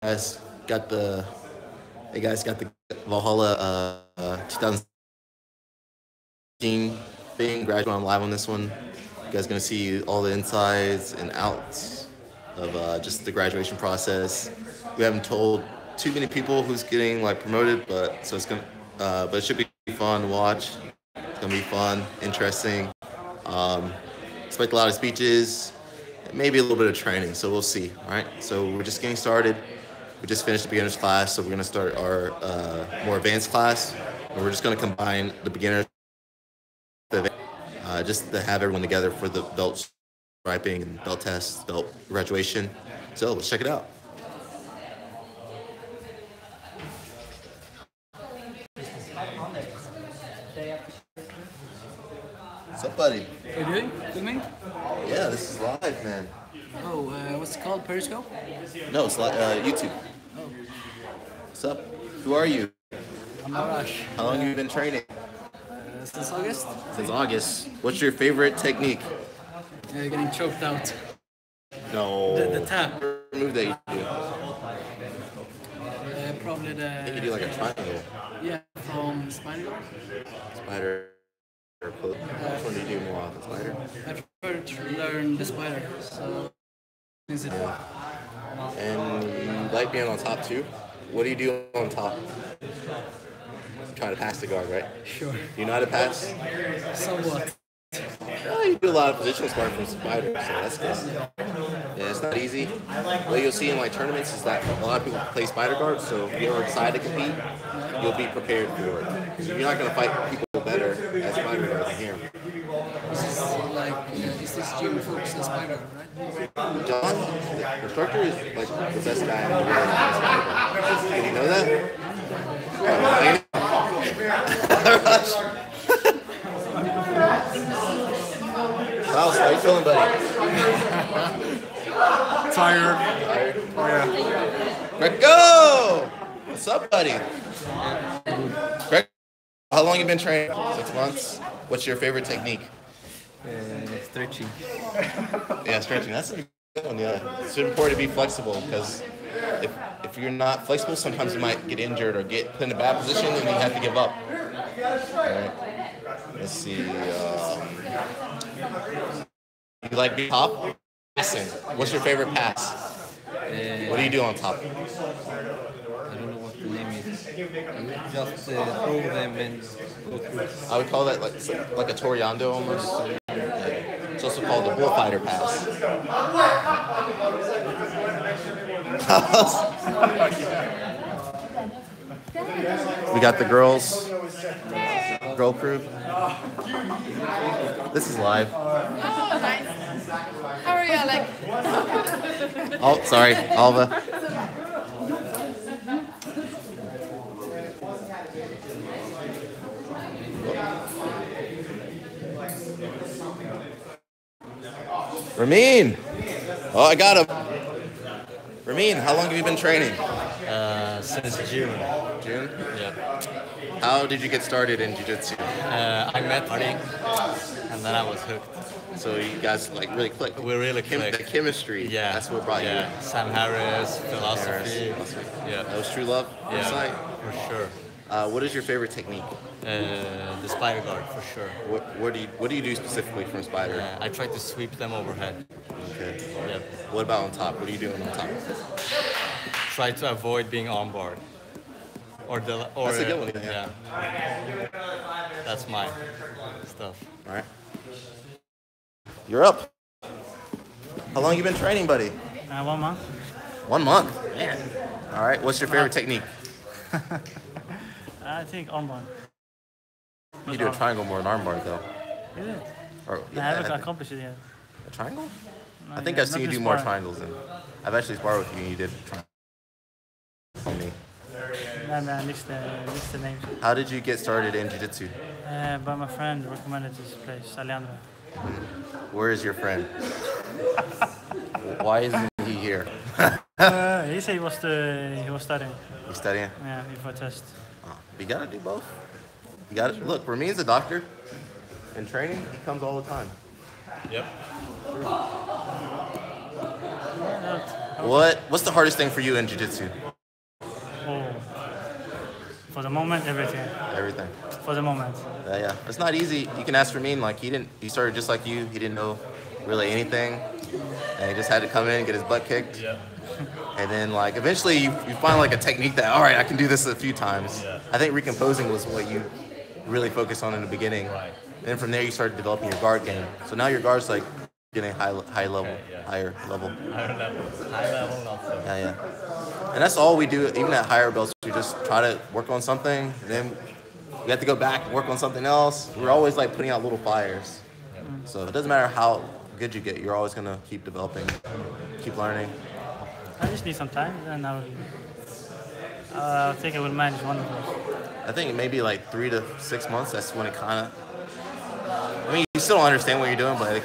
guys got the Valhalla 2017 thing. Graduate, I'm live on this one. You guys gonna see all the insides and outs of just the graduation process. We haven't told too many people who's getting like promoted, but it should be fun to watch. It's gonna be fun, interesting. Um, expect a lot of speeches, maybe a little bit of training. So we'll see. All right. So we're just getting started. We just finished the beginners class, so we're gonna start our more advanced class. And we're just gonna combine the beginners, just to have everyone together for the belt striping and belt test, belt graduation. So let's check it out. What's up, buddy? What are you doing? Filming? Yeah, this is live, man. Oh, what's it called? Periscope? No, it's YouTube. Oh, What's up? Who are you? I'm Arash. How long have you been training? Since August? Since August. What's your favorite technique? Getting choked out. No. The tap. Move that you do. Probably the... I think you do like a triangle. Yeah, from Spider. Spider. Or close. Which one do you do more often? Spider? I prefer to learn the spider, so... Is it... And you like being on top too? What do you do on top? Try to pass the guard, right? Sure. You know how to pass? Somewhat. Oh, you do a lot of positional sparring from Spider, so that's good. Yeah, it's not easy. What you'll see in like tournaments is that a lot of people play Spider guard, so if you ever decide to compete, you'll be prepared for it. You're not going to fight people better at Spider guard than here. This is like... is this gym focused on spider, right? John, the instructor, is like the best guy in the world at Spider guard. Did you know that? Wow, how you feeling, buddy? Tired. Oh, yeah. Greco! What's up, buddy? Greg, how long you been training? 6 months. What's your favorite technique? Stretching. Yeah, stretching. That's a good one, yeah. It's important to be flexible because if you're not flexible, sometimes you might get injured or get put in a bad position and you have to give up. All right. Let's see. You like being top? Listen, what's your favorite pass? What do you do on top? I don't know what the name is. Just throw them and go through. I would call that like a Toriando almost. It's also called the bullfighter pass. We got the girl crew. This is live. Oh, nice. How are you, Alec? Oh, sorry, Alva. Ramin! Oh, I got him. Ramin, how long have you been training? Since June. June? Yeah. How did you get started in jiu-jitsu? I met Marty, and then I was hooked. So you guys like really clicked. We really clicked. The chemistry. Yeah. That's what brought Yeah. Sam Harris, philosophy. you. Yeah. That was true love. Yeah. Inside. For sure. What is your favorite technique? The spider guard, for sure. What do you do specifically from Spider? I try to sweep them overhead. Okay. Yeah. What about on top? What are you doing on top? Try to avoid being armbarred. That's a good one. Yeah. That's my stuff. All right. You're up. How long you been training, buddy? 1 month. 1 month. Man. All right. What's your favorite technique? I think armbar. You do a triangle more than armbar, though. Is it? Or, I haven't accomplished it yet. a triangle? No, I think yeah, I've seen you not do too more sparring. triangles than. I've actually sparred with you and you did triangles on me. No, I missed the name. How did you get started in jiu-jitsu? But my friend recommended this place, Alejandro. Where is your friend? Why isn't he here? He said he was studying. You studying? Yeah, before test. You gotta do both. You gotta look. Ramin's a doctor. In training, he comes all the time. Yep. What's the hardest thing for you in jiu-jitsu? Oh, for the moment, everything. Everything. For the moment. Yeah. It's not easy. You can ask for me. Like he started just like you. He didn't know really anything, and he just had to come in and get his butt kicked. Yeah. And then like eventually you find like a technique that all right, I can do this a few times. Yeah. I think recomposing was what you really focused on in the beginning. Right. And then from there you started developing your guard game. So now your guard's like getting higher level. Higher level, not so. Yeah. And that's all we do. Even at higher belts, we just try to work on something, and then we have to go back and work on something else. We're always like putting out little fires. So it doesn't matter how good you get, you're always gonna keep developing, keep learning. I just need some time, and I think I will manage one of those. I think maybe like 3 to 6 months. That's when it kind of. I mean, you still don't understand what you're doing, but you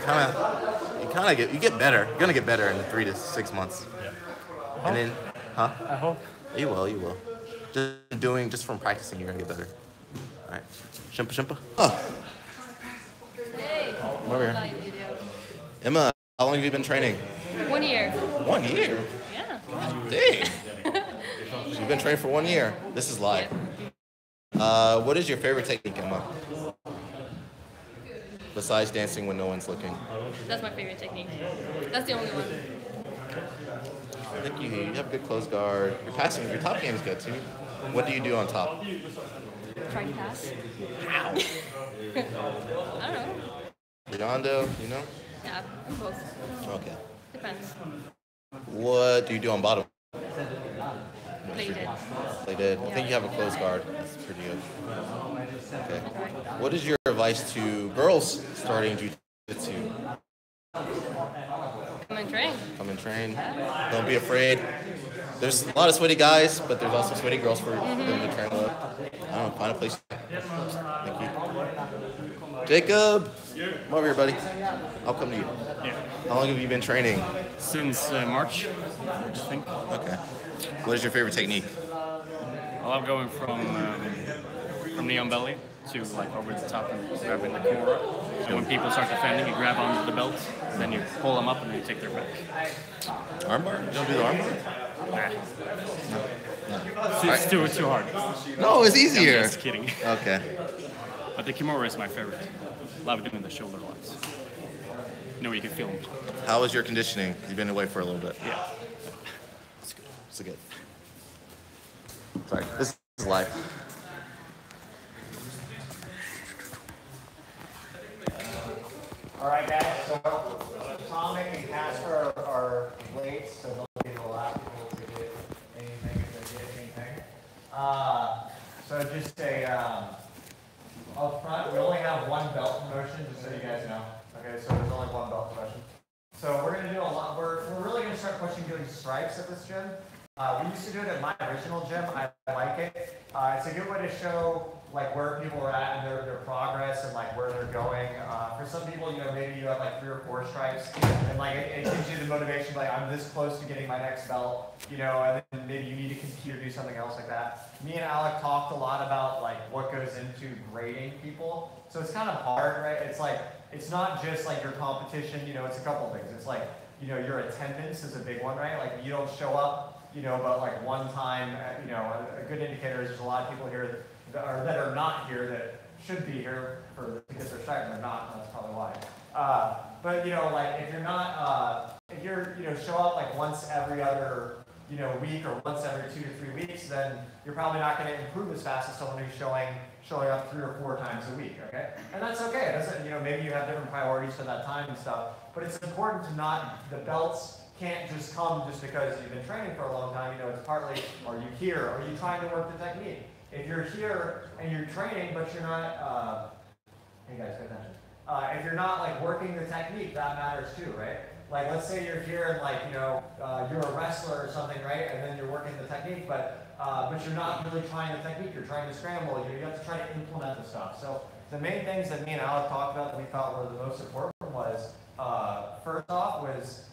get better. You're gonna get better in the 3 to 6 months. Yeah. And then, huh? I hope. You will. Just from practicing, you're gonna get better. All right. Shimpa. Oh. Hey. Over here. Emma, how long have you been training? 1 year. 1 year? Yeah. Dang. You've been training for 1 year. This is live. What is your favorite technique, Emma? Besides dancing when no one's looking. That's my favorite technique. That's the only one. I think you have good close guard. Your top game is good too. What do you do on top? Try to pass. How? I don't know. Redondo, you know? Yeah, I'm both. Okay. Depends. What do you do on bottom? Play dead. Play dead. I think you have a close guard. That's pretty good. Okay. What is your advice to girls starting jiu-jitsu? Come and train. Come and train. Don't be afraid. There's a lot of sweaty guys, but there's also sweaty girls for them to train with. I don't know, find a place. Thank you. Jacob! Come over here, buddy. I'll come to you. Yeah. How long have you been training? Since March, I think. Okay. What is your favorite technique? I love going from knee on belly to like over the top and grabbing the core. And when people start defending, you grab onto the belt, then you pull them up and then you take their back. Armbar? You don't do the armbar? Nah. It's too hard. No, it's easier. I'm just kidding. Okay. But the Kimura is my favorite. Love doing the shoulder lots. You know, you can feel them. How was your conditioning? You've been away for a little bit. Yeah. It's good. Sorry, this is live. All right, guys. So Tomic and Casper are late, so they'll be the last people to get anything if they get anything. So just up front, we only have one belt promotion, just so you guys know. Okay, so there's only one belt promotion. So we're going to do a lot. We're really going to start pushing doing stripes at this gym. We used to do it at my original gym. I like it. It's a good way to show like where people are at and their progress and like where they're going. For some people, you know, maybe you have like 3 or 4 stripes, and like it gives you the motivation, like I'm this close to getting my next belt, you know, and then maybe you need to compete or do something else like that. Me and Alec talked a lot about like what goes into grading people. So it's kind of hard, right? It's like it's not just like your competition, you know, it's a couple things. It's like, you know, your attendance is a big one, right? Like you don't show up, you know, but like one time, you know, a good indicator is there's a lot of people here that are not here that should be here to get their stripe, and they're not, and that's probably why. But, you know, like if you're not, if you're, you know, show up like once every other, you know, week or once every 2 to 3 weeks, then you're probably not going to improve as fast as someone who's showing up 3 or 4 times a week, okay? And that's okay. It doesn't, you know, maybe you have different priorities for that time and stuff, but it's important to not, the belts can't just come just because you've been training for a long time. You know, it's partly, are you here? Are you trying to work the technique? If you're here and you're training, but you're not, hey guys, pay attention. If you're not like working the technique, that matters too, right? Like let's say you're here and like, you know, you're a wrestler or something, right? And then you're working the technique, but you're not really trying the technique. You're trying to scramble. You have to try to implement the stuff. So the main things that me and Alec talked about that we thought were the most important was, first off was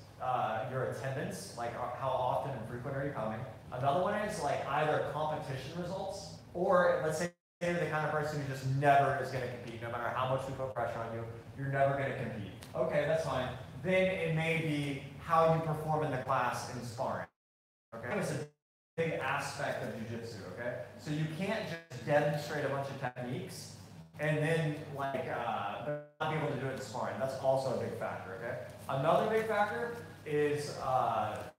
your attendance, like how often and frequent are you coming? Another one is like either competition results, or let's say you're the kind of person who just never is going to compete. No matter how much we put pressure on you, you're never going to compete. Okay, that's fine. Then it may be how you perform in the class in sparring. Okay, it's a big aspect of jiu-jitsu. Okay, so you can't just demonstrate a bunch of techniques and then like not be able to do it in sparring. That's also a big factor. Okay, another big factor is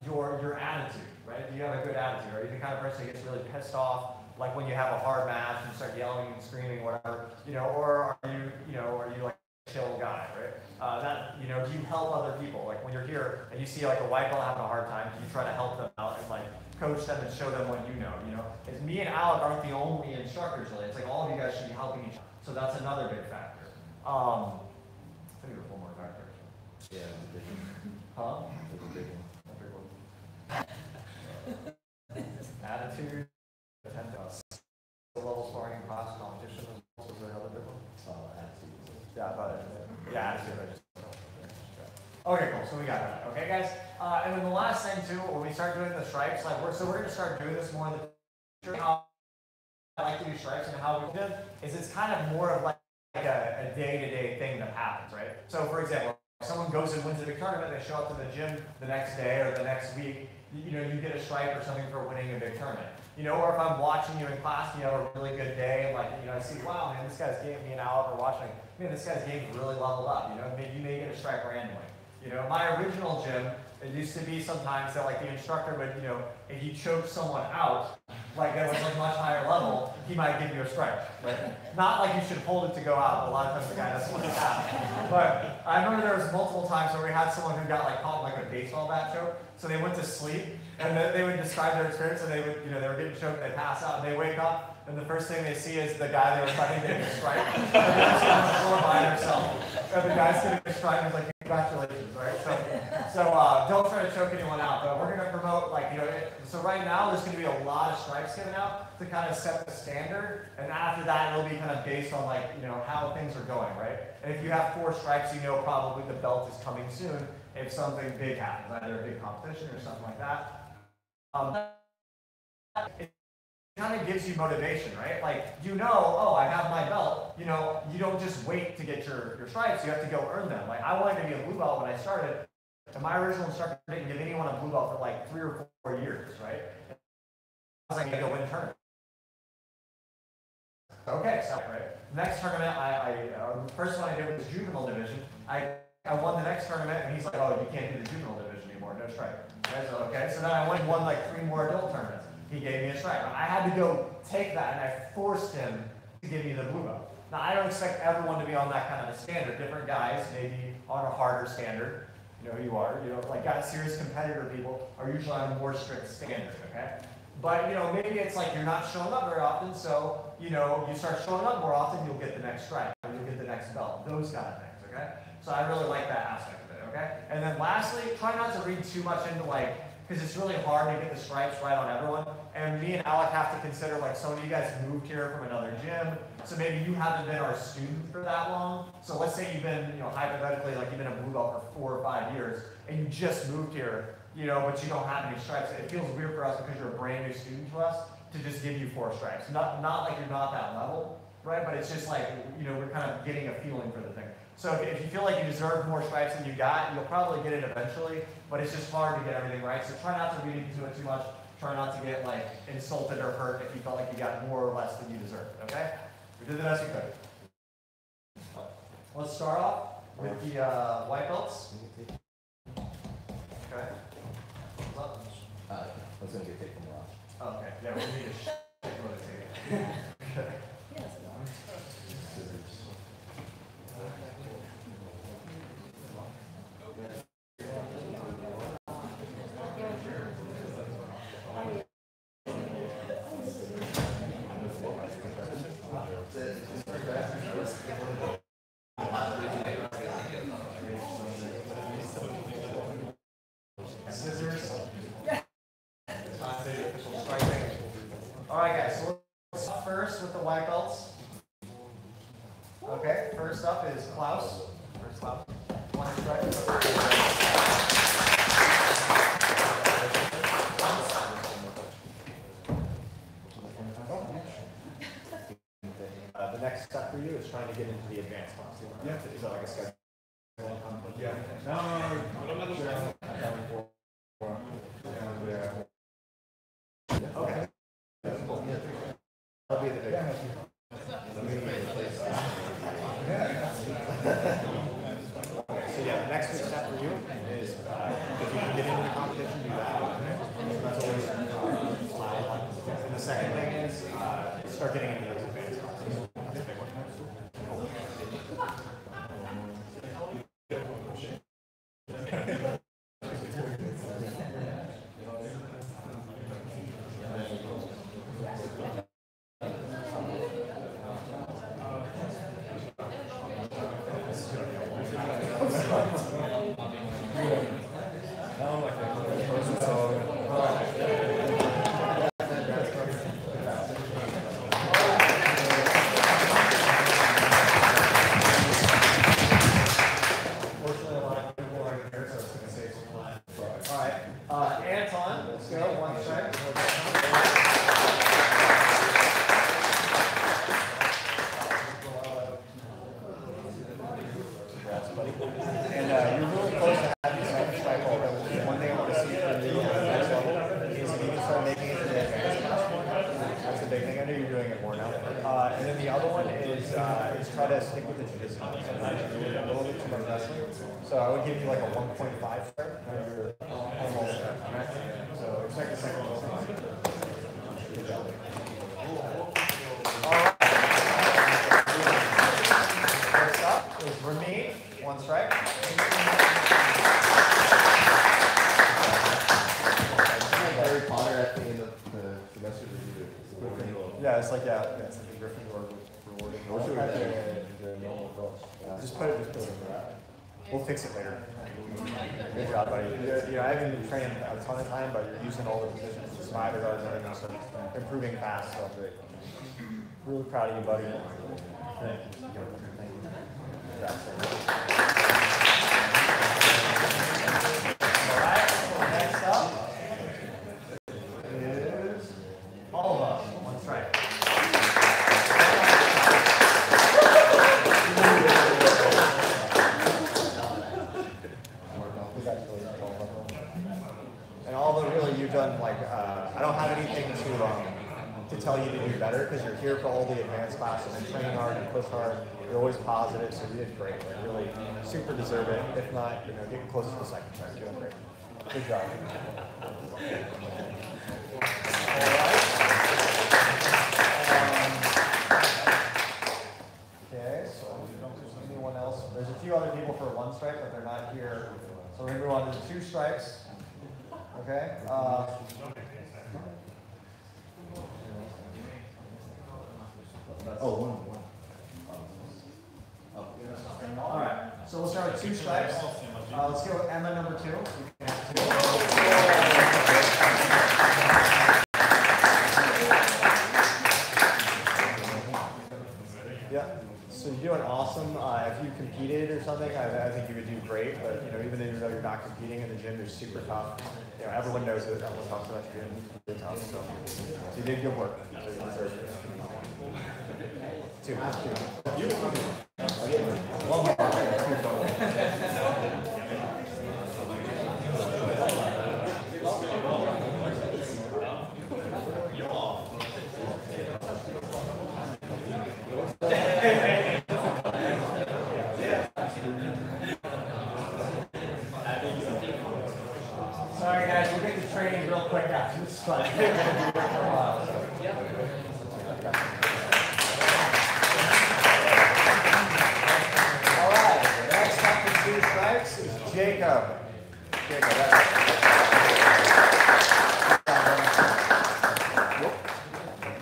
your attitude. Right? Do you have a good attitude? Are you the kind of person who gets really pissed off? Like when you have a hard match and start yelling and screaming, whatever, or are you like a chill guy, right? Do you help other people? Like when you're here and you see like a white belt having a hard time, do you try to help them out and like coach them and show them what you know? It's me and Alec aren't the only instructors really. It's like all of you guys should be helping each other. So that's another big factor. I think there's one more factor. Yeah, the big one. Huh? The big one. Attitude. Level sparring class competition is also another big one. Attitude. Yeah, about it. Yeah, attitude. I just. Okay, cool. So we got that. Okay, guys. And then the last thing too, when we start doing the stripes, like we're going to start doing this more in the future. How I like to do stripes and how we do it is it's kind of more of like a day-to-day thing that happens, right? So for example, if someone goes and wins a big tournament, they show up to the gym the next day or the next week. You get a stripe or something for winning a big tournament. Or if I'm watching you in class and you have a really good day, and like, I see, wow, man, this guy's game, me and Alec are watching, man, this guy's game's really leveled up, maybe you may get a stripe randomly. My original gym, it used to be sometimes that like the instructor would, if you choke someone out, like that was like much higher level, he might give you a stripe, right? Not like you should hold it to go out, a lot of times the guy doesn't want to have. But I remember there was multiple times where we had someone who got like caught like a baseball bat choke, so they went to sleep, and then they would describe their experience, and they would, they were getting choked, and they pass out, and they wake up, and the first thing they see is the guy they were fighting getting a stripe, and they're just on the floor by himself, and the guy's getting a stripe, and he's like, congratulations, right? So don't try to choke anyone out, but we're going to promote, so right now there's going to be a lot of stripes given out to kind of set the standard, and after that it'll be kind of based on how things are going, right? And if you have 4 stripes, probably the belt is coming soon if something big happens, either a big competition or something like that. It kind of gives you motivation, right? Like, oh, I have my belt. You don't just wait to get your stripes. You have to go earn them. Like, I wanted to be a blue belt when I started, and my original instructor didn't give anyone a blue belt for like 3 or 4 years, right? I was like, I go win tournament. Okay, so right. Next tournament, the first one I did was juvenile division. I won the next tournament, and he's like, oh, you can't do the juvenile division anymore, no stripe. Okay, so then I went and won like 3 more adult tournaments. He gave me a stripe. I had to go take that, and I forced him to give me the blue belt. Now, I don't expect everyone to be on that kind of a standard. Different guys may be on a harder standard. You know who you are. Like serious competitor people are usually on a more strict standard, okay? But, maybe it's like you're not showing up very often, so, you start showing up more often, you'll get the next stripe, or you'll get the next belt, those kind of things, okay? So I really like that aspect of it, okay? And then lastly, try not to read too much into because it's really hard to get the stripes right on everyone. And me and Alec have to consider, some of you guys moved here from another gym, so maybe you haven't been our student for that long. So let's say you've been, hypothetically, you've been a blue belt for 4 or 5 years, and you just moved here, but you don't have any stripes. It feels weird for us because you're a brand new student to us to just give you 4 stripes. Not like you're not that level, right? But it's just we're kind of getting a feeling for the thing. So if you feel like you deserve more stripes than you got, you'll probably get it eventually, but it's just hard to get everything right. So try not to read into it too much. Try not to get insulted or hurt if you felt like you got more or less than you deserved, okay? We did the best we could. Let's start off with the white belts. Okay. I was going to get taken off. Oh, okay, yeah, we need to take a look at it. Okay. Scissors. Alright guys, so let's start first with the white belts. Okay, first up is Klaus. Where's Klaus? One stripe. The next step for you is trying to get into the advanced class. Yeah. Is that like a schedule? Yeah. No. start getting into those advanced classes. That's a big one. So I would give you like a 1.5 star. You're almost there. Right? So expect a second. Good job. All right. Next up is Remy. One strike. Harry Potter at the end of the semester. Yeah, it's like it's like a Gryffindor rewarding. Just put it. We'll fix it later. Good job, buddy. I haven't trained a ton of time, but you're using all the positions, the spider guards and everything, so improving fast. So really proud of you, buddy. Thank you. All right. Next up is Alva. One strike. And although really you've done like, I don't have anything to tell you to do better because you're here for all the advanced classes and train hard and push hard. You're always positive, so you did great. Like really super deserve it. If not, getting close to the second track. You're doing great. Good job. Okay, so anyone else? There's a few other people for one strike, but they're not here. So we're going to move on to the 2 strikes. Okay. One. All right. So we'll start with 2 strikes. Let's go with Emma number 2. Yeah. So you're doing awesome. If you competed or something, I think you would do great. But even though you're not competing in the gym, you're super tough. Everyone knows it. Everyone talks about you being really tough. So you did good work. So you deserve it. 2. One more. Sorry guys, we'll get to training real quick after this fight. Alright, next up for 2 strikes is Jacob.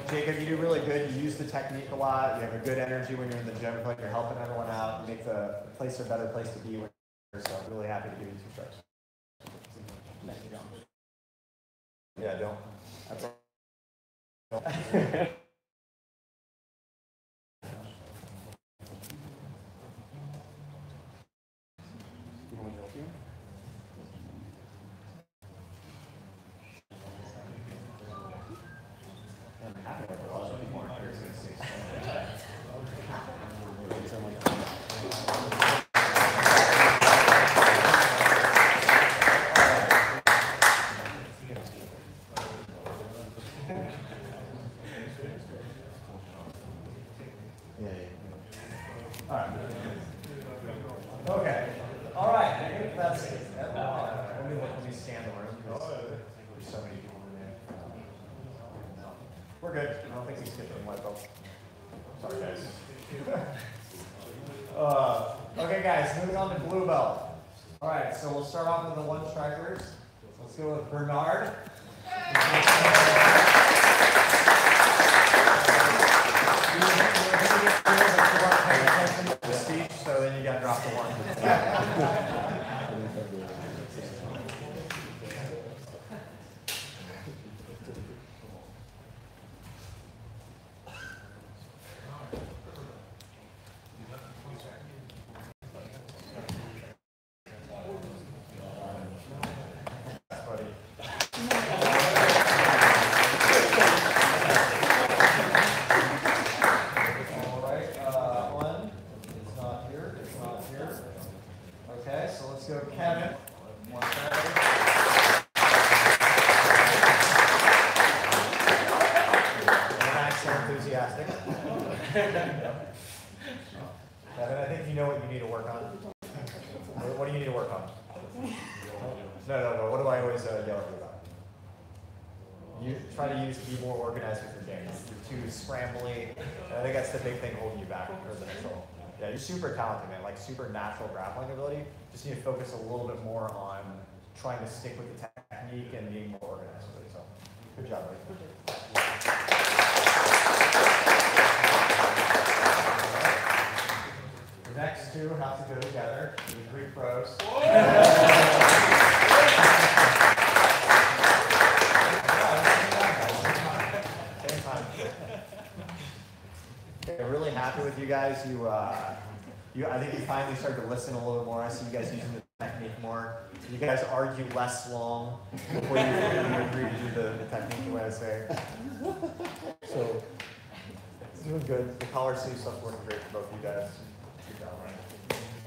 Jacob, you do really good. You use the technique a lot. You have a good energy when you're in the gym. I feel like you're helping everyone out. You make the place a better place to be. So I'm really happy to give you 2 strikes. Yeah, don't. That's all. Okay. All right. I think that's it. Let me scan the room. There's so many people in there. We're good. I don't think we skipped any white belts. Sorry, guys. Okay, guys, moving on to blue belt. All right, so we'll start off with the one strikers. Let's go with Bernard. Speech, so then you got to drop the one. Kevin, I think you know what you need to work on. What do you need to work on? No. What do I always yell at you about? You try to be more organized with your games. You're too scrambly. And I think that's the big thing holding you back for the next level. Yeah, you're super talented, man. Like super natural grappling ability. Just need to focus a little bit more on trying to stick with the technique and being more organized with it. So, good job, buddy. The next two have to go together. The Greek pros. Same time. Okay, I'm really happy with you guys. I think you finally started to listen a little bit more. I see you guys using the technique more. You guys argue less long before you agree to do the technique the way I say. So, it's doing good. The collar sleeve stuff's working great for both of you guys.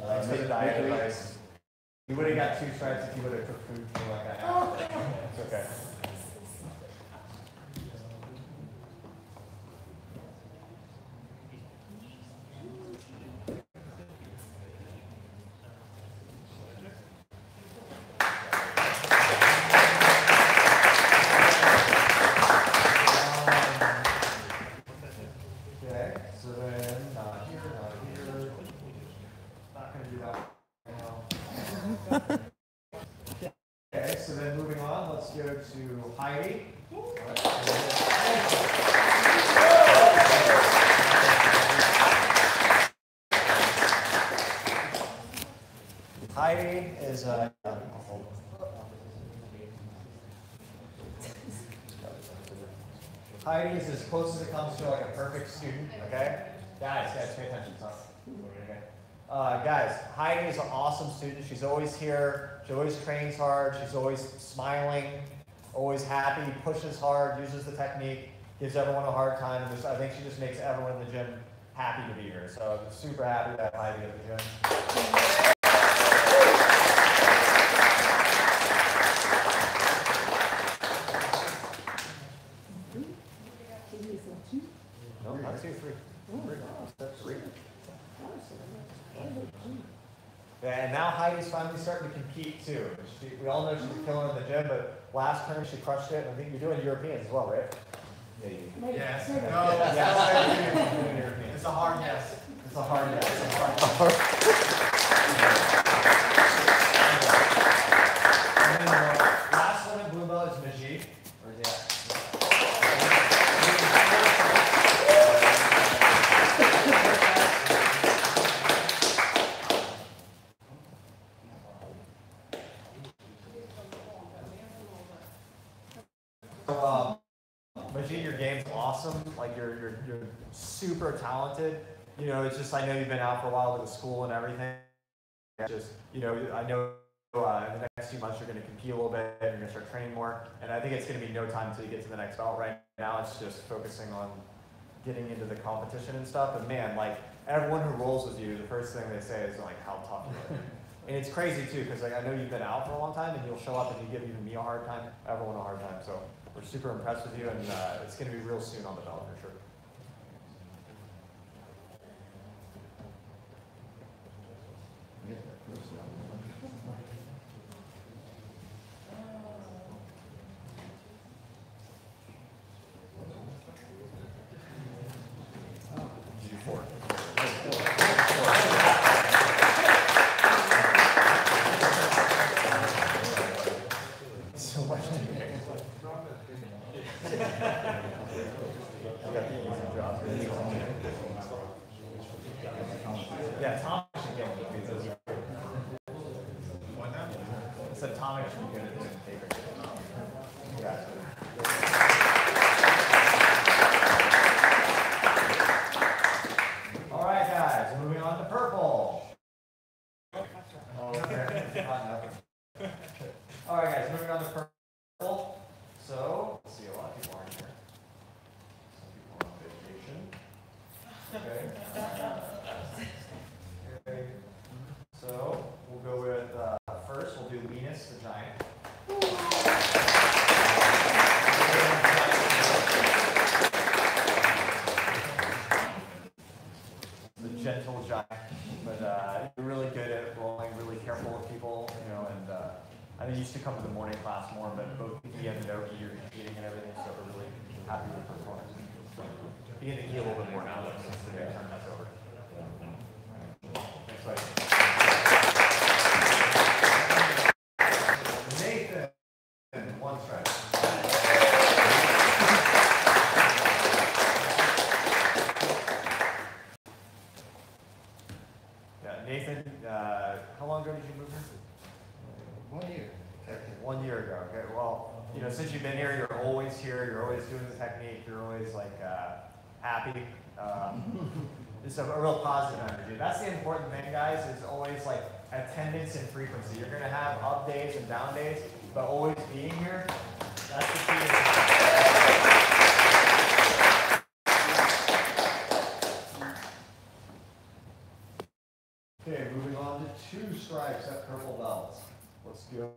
Thanks for the diet advice. You would have got 2 stripes if you would have cooked food for like a half. It's okay. Okay, so then moving on, let's go to Heidi. Heidi is Heidi is as close as it comes to like a perfect student, okay? Guys, pay attention. Okay. Guys, Heidi is an awesome student. She's always here. She always trains hard. She's always smiling, always happy, pushes hard, uses the technique, gives everyone a hard time. And I think she just makes everyone in the gym happy to be here. So I'm super happy to have Heidi at the gym. No, not 2, 3. Three. Yeah, and now Heidi's finally starting to compete too. We all know she's a killer in the gym, but last term she crushed it. I think you're doing Europeans as well, right? Yes. No, It's a hard yes. It's a hard yes. It's a hard And then the last one in blue belt is Majid. Where's he at? Majid, your game's awesome. Like you're super talented. You know, it's just I know you've been out for a while with the school and everything. Just I know in the next few months you're going to compete a little bit and you're going to start training more. And I think it's going to be no time until you get to the next belt. Right now, it's just focusing on getting into the competition and stuff. And man, like everyone who rolls with you, the first thing they say is like how tough you are. And it's crazy too, because like I know you've been out for a long time, and you'll show up and you give even me a hard time, everyone a hard time. So we're super impressed with you, and it's going to be real soon on the belt for sure. 4. So much to do. Yeah, Tom should get it. I said Tom should get it. Yeah. All right, guys, moving on to purple. Okay. All right, guys, moving on to purple. So, let's see, a lot of people aren't here. Some people are on vacation. Okay. Okay. So, we'll go with, first, we'll do Linus the Giant. The gentle giant, but you're really good at rolling, really careful with people, you know, and I think you used to come to the morning class more, but both he and Nogi, you're eating and everything, so we're really happy with the performance. You're getting to eat a little bit more now, though, since the big turn that's over. Next slide. Nathan, 1 strike. Nathan, how long ago did you move here? 1 year. Okay, 1 year ago. Okay, well, you know, since you've been here, you're always here. You're always doing the technique. You're always like happy. Just a real positive energy. That's the important thing, guys. Is always like attendance and frequency. You're gonna have up days and down days, but always being here. That's the key. Okay, moving on to 2 stripes at purple belts. Let's go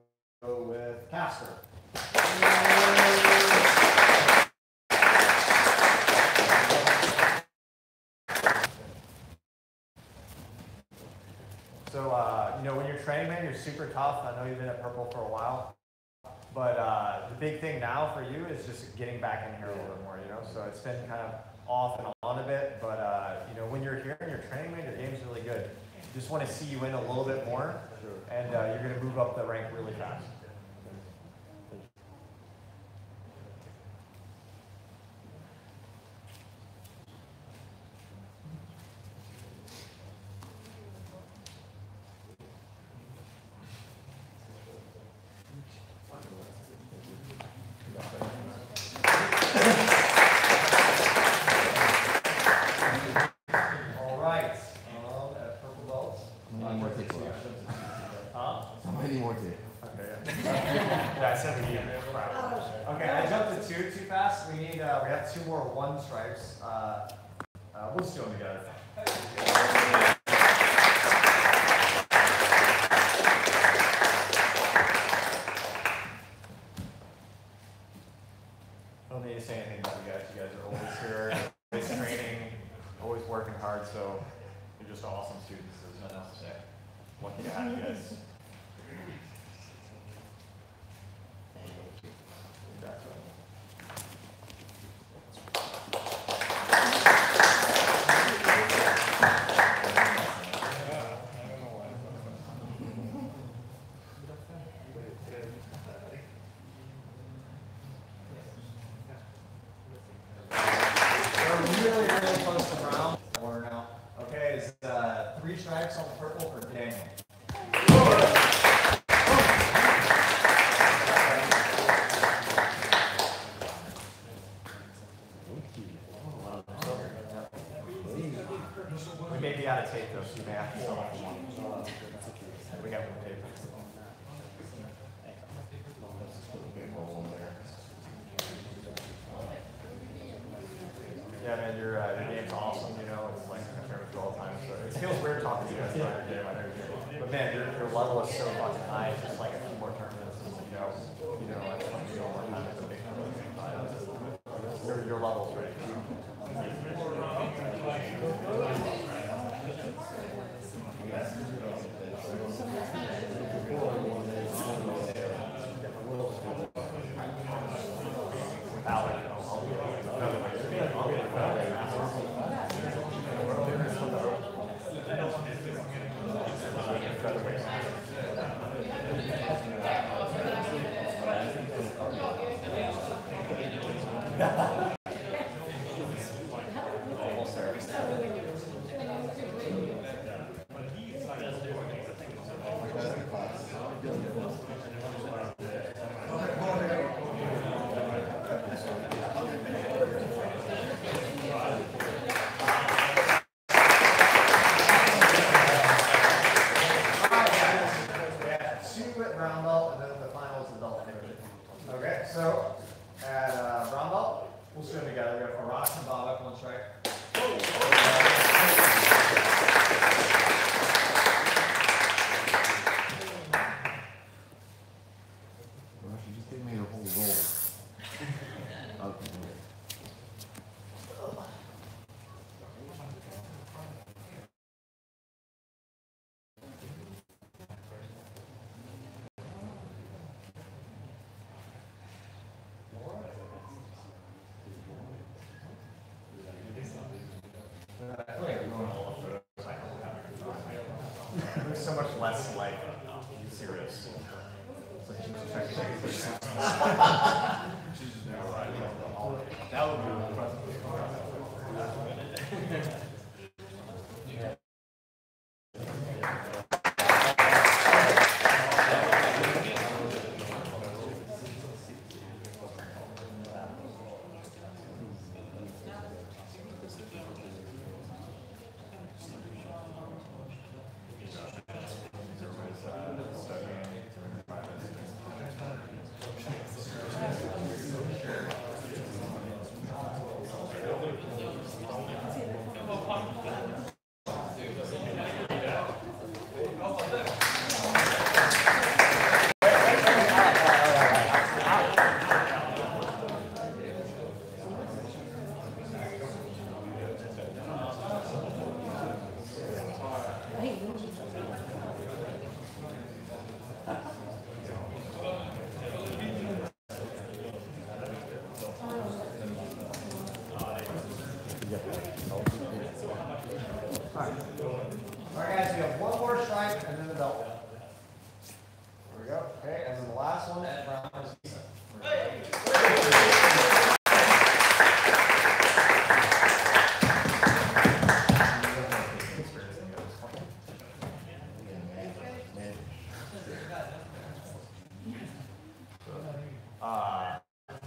with Casper. So, you know, when you're training, man, you're super tough. I know you've been at purple for a while. But the big thing now for you is just getting back in here a little bit more, you know? So it's been kind of off and on a bit. But, you know, when you're here and you're training, man, your game's really good. Just want to see you in a little bit more, and you're going to move up the rank really fast. All right. At purple belts. How many more do? Okay. Yeah, I said we need a crowd. Okay, I jumped to 2 too fast. We need. We have 2 more 1 stripes. We'll just do them together. I don't need to say anything about you guys. You guys are always here, always training, always working hard. So you're just awesome students. There's nothing else to say. Lucky to have you guys. Really close to brown. Corner now. Okay, it's 3 stripes on purple for Daniel. We may be out of tape though, so you may have to sell it for 1. We got 1 tape. Yeah, man, your game's awesome, you know, it's like I compare with you all the time, so it feels weird talking to you guys about your game, I know you do. But man, your level is so fucking high, it's just like a few more tournaments, like one more time, it's a big tournament. Your level's ready. Alec, we have Arash and Bob up one stripe. You just gave me a whole roll. Okay. There's so much less like serious. That would be impressive. Alright guys, we have one more stripe and then the belt. There we go. Okay, and then the last one at round is Lisa.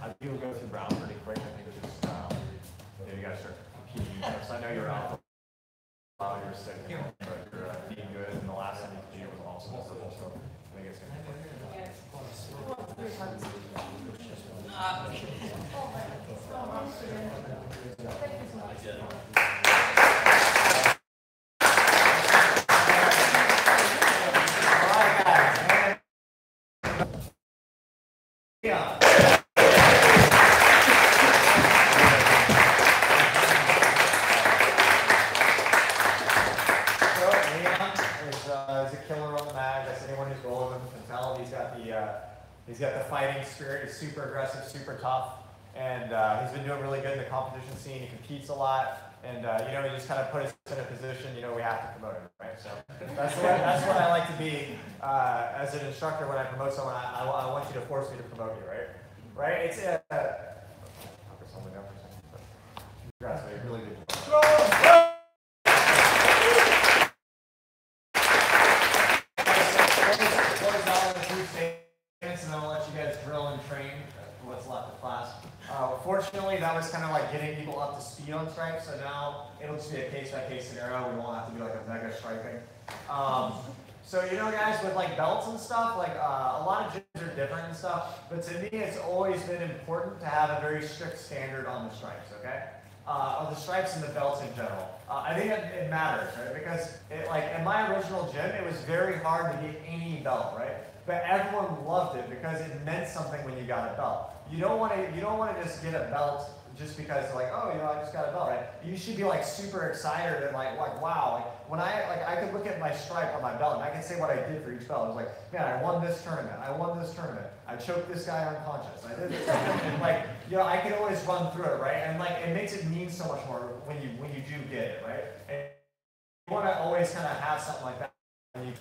I do go through Brown pretty quick. I think it's just you guys start competing. So I know you're out while you're sick, but you're being good. And the last time you was awesome. So I think it's gonna He's got the fighting spirit. He's super aggressive, super tough, and he's been doing really good in the competition scene. He competes a lot, and you know, he just kind of put us in a position. You know, we have to promote him, right? So that's what I like to be as an instructor. When I promote someone, I want you to force me to promote you, right? Right? It's I'll put someone down for a second. But congrats, man. You really did. And I'll let you guys drill and train what's left of class. Fortunately, that was kind of like getting people up to speed on stripes, so now it'll just be a case-by-case scenario. We won't have to do like a mega striping. So you know, guys, with like belts and stuff, like a lot of gyms are different and stuff, but to me, it's always been important to have a very strict standard on the stripes, okay? On the stripes and the belts in general. I think it matters, right? Because like in my original gym, it was very hard to get any belt, right? But everyone loved it because it meant something when you got a belt. You don't want to just get a belt just because like, oh, you know, I just got a belt, right? You should be like super excited and like wow, like when I could look at my stripe on my belt and I can say what I did for each belt. I was like, man, I won this tournament. I choked this guy unconscious. I did this. And like, you know, I can always run through it, right? And like, it makes it mean so much more when you do get it, right? And you want to always kind of have something like that. And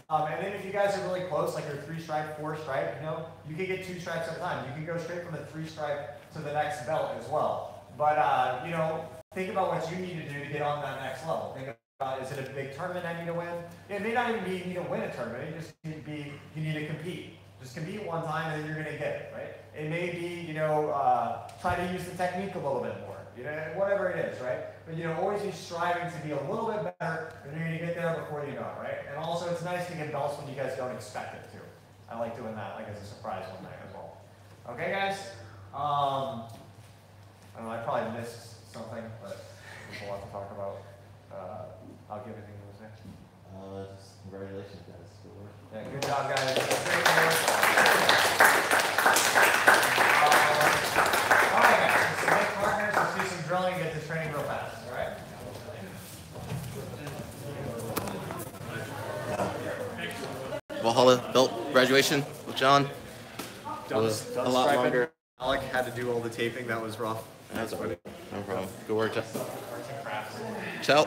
then if you guys are really close, like you're 3-stripe, 4-stripe, you know, you can get 2 stripes at a time. You can go straight from the 3-stripe to the next belt as well. But, you know, think about what you need to do to get on that next level. Think about, is it a big tournament I need to win? It may not even be you need to win a tournament. It just you need to compete. Just compete one time and then you're going to get it, right? It may be, you know, try to use the technique a little bit more. You know, whatever it is, right? But you know, always be striving to be a little bit better, and you're going to get there before you know it, right? And also, it's nice to get belts when you guys don't expect it to. I like doing that, like as a surprise one night as well. Okay, guys. I don't know. I probably missed something, but there's a lot to talk about. I'll give anything to say. Just congratulations, guys. Good work. Yeah, good job, guys. Great work. All right, guys. So make partners. Let's do some drilling and get to training real fast. All right. Valhalla belt graduation with John. It was a lot striping. longer. Alec had to do all the taping. That was rough. That's all right. No problem. Good work, John. Arts and crafts. Ciao.